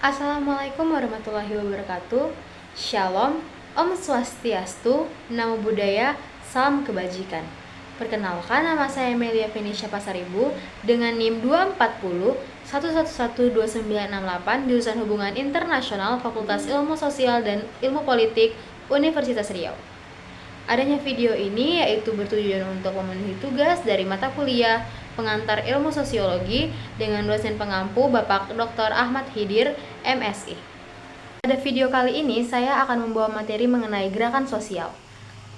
Assalamualaikum warahmatullahi wabarakatuh. Shalom, Om Swastiastu, Namo Buddhaya, Salam Kebajikan. Perkenalkan, nama saya Melia Venetia Pasaribu dengan NIM 240 1112968, jurusan Hubungan Internasional, Fakultas Ilmu Sosial dan Ilmu Politik, Universitas Riau. Adanya video ini yaitu bertujuan untuk memenuhi tugas dari mata kuliah pengantar ilmu sosiologi dengan dosen pengampu Bapak Dr. Ahmad Hidir, MSI. Pada video kali ini saya akan membawa materi mengenai gerakan sosial.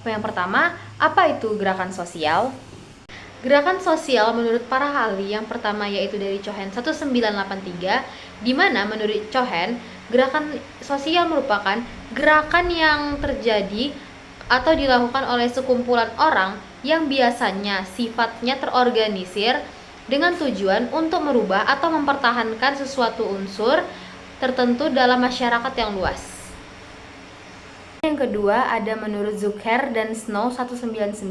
Yang pertama, apa itu gerakan sosial? Gerakan sosial menurut para ahli yang pertama yaitu dari Cohen 1983, di mana menurut Cohen, gerakan sosial merupakan gerakan yang terjadi atau dilakukan oleh sekumpulan orang yang biasanya sifatnya terorganisir dengan tujuan untuk merubah atau mempertahankan sesuatu unsur tertentu dalam masyarakat yang luas. Yang kedua ada menurut Zucker dan Snow 199,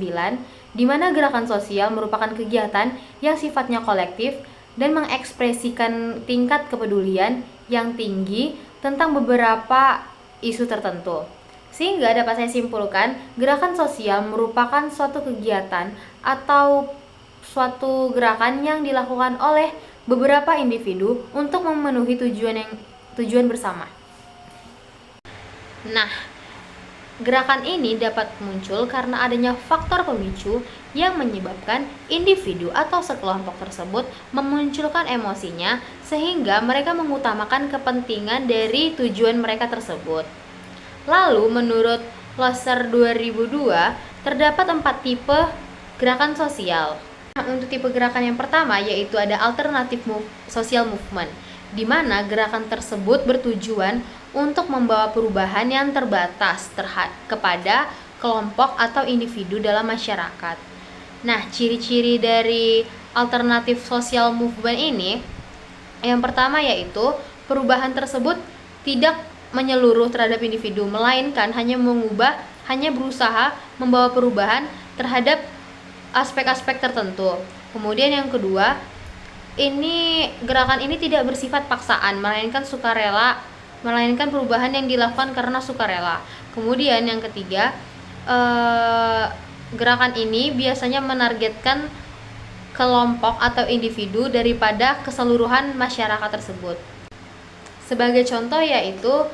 di mana gerakan sosial merupakan kegiatan yang sifatnya kolektif dan mengekspresikan tingkat kepedulian yang tinggi tentang beberapa isu tertentu. Sehingga dapat saya simpulkan, gerakan sosial merupakan suatu kegiatan atau suatu gerakan yang dilakukan oleh beberapa individu untuk memenuhi tujuan bersama. Nah, gerakan ini dapat muncul karena adanya faktor pemicu yang menyebabkan individu atau sekelompok tersebut memunculkan emosinya sehingga mereka mengutamakan kepentingan dari tujuan mereka tersebut. Lalu menurut Loser 2002 terdapat 4 tipe gerakan sosial. Untuk tipe gerakan yang pertama yaitu ada alternative social movement, di mana gerakan tersebut bertujuan untuk membawa perubahan yang terbatas kepada kelompok atau individu dalam masyarakat. Nah, ciri-ciri dari alternative social movement ini yang pertama yaitu perubahan tersebut tidak menyeluruh terhadap individu, melainkan hanya berusaha membawa perubahan terhadap aspek-aspek tertentu. Kemudian yang kedua, gerakan ini tidak bersifat paksaan, melainkan sukarela, melainkan perubahan yang dilakukan karena sukarela. Kemudian yang ketiga, gerakan ini biasanya menargetkan kelompok atau individu daripada keseluruhan masyarakat tersebut. Sebagai contoh yaitu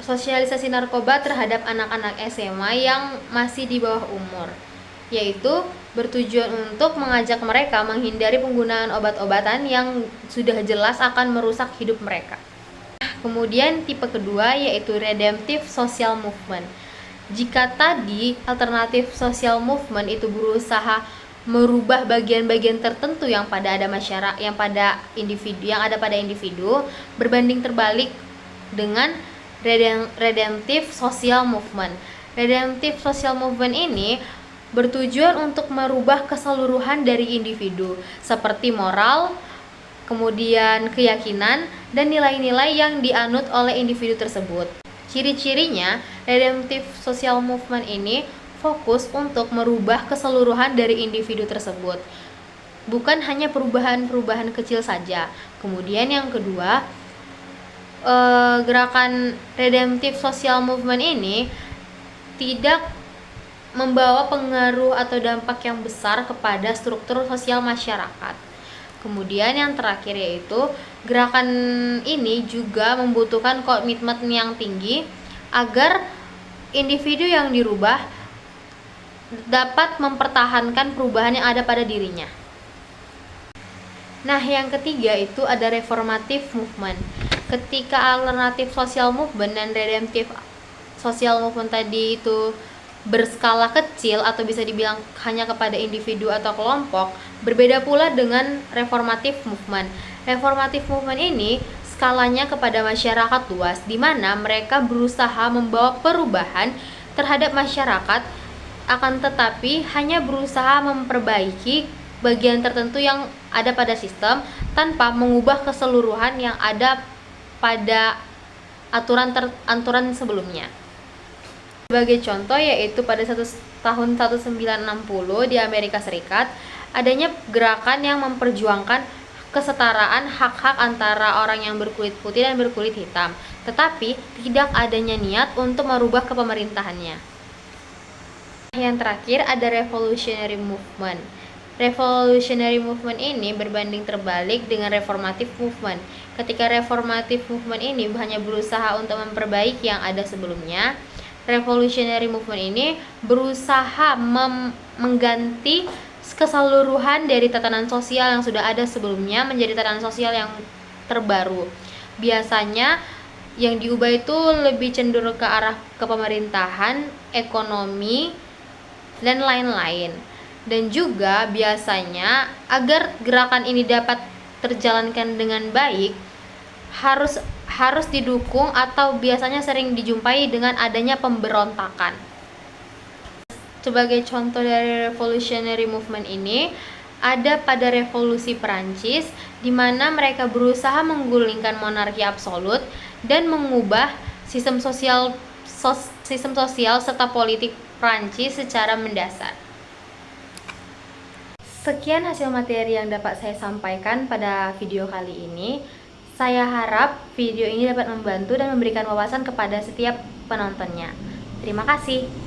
sosialisasi narkoba terhadap anak-anak SMA yang masih di bawah umur, yaitu bertujuan untuk mengajak mereka menghindari penggunaan obat-obatan yang sudah jelas akan merusak hidup mereka. Kemudian tipe kedua yaitu redemptive social movement. Jika tadi alternatif social movement itu berusaha merubah bagian-bagian tertentu yang ada pada individu, berbanding terbalik dengan redemptive social movement. Redemptive social movement ini bertujuan untuk merubah keseluruhan dari individu seperti moral, kemudian keyakinan dan nilai-nilai yang dianut oleh individu tersebut. Ciri-cirinya, redemptive social movement ini fokus untuk merubah keseluruhan dari individu tersebut, bukan hanya perubahan-perubahan kecil saja. Kemudian yang kedua, gerakan redemptive social movement ini tidak membawa pengaruh atau dampak yang besar kepada struktur sosial masyarakat. Kemudian yang terakhir yaitu gerakan ini juga membutuhkan komitmen yang tinggi agar individu yang dirubah dapat mempertahankan perubahan yang ada pada dirinya. Nah, yang ketiga itu ada reformative movement. Ketika alternatif social movement dan redemptive social movement tadi itu berskala kecil atau bisa dibilang hanya kepada individu atau kelompok, berbeda pula dengan reformative movement. Reformative movement ini skalanya kepada masyarakat luas, di mana mereka berusaha membawa perubahan terhadap masyarakat, akan tetapi hanya berusaha memperbaiki bagian tertentu yang ada pada sistem tanpa mengubah keseluruhan yang ada pada aturan sebelumnya. Sebagai contoh yaitu pada tahun 1960 di Amerika Serikat adanya gerakan yang memperjuangkan kesetaraan hak-hak antara orang yang berkulit putih dan berkulit hitam, tetapi tidak adanya niat untuk merubah kepemerintahannya. Yang terakhir ada revolutionary movement. Revolutionary movement ini berbanding terbalik dengan reformative movement. Ketika reformative movement ini hanya berusaha untuk memperbaiki yang ada sebelumnya, revolutionary movement ini berusaha mengganti keseluruhan dari tatanan sosial yang sudah ada sebelumnya menjadi tatanan sosial yang terbaru. Biasanya yang diubah itu lebih cenderung ke arah kepemerintahan, ekonomi, dan lain-lain. Dan juga biasanya agar gerakan ini dapat terjalankan dengan baik harus didukung atau biasanya sering dijumpai dengan adanya pemberontakan. Sebagai contoh dari revolutionary movement ini ada pada revolusi Perancis, di mana mereka berusaha menggulingkan monarki absolut dan mengubah sistem sosial serta politik Prancis secara mendasar. Sekian hasil materi yang dapat saya sampaikan pada video kali ini. Saya harap video ini dapat membantu dan memberikan wawasan kepada setiap penontonnya. Terima kasih.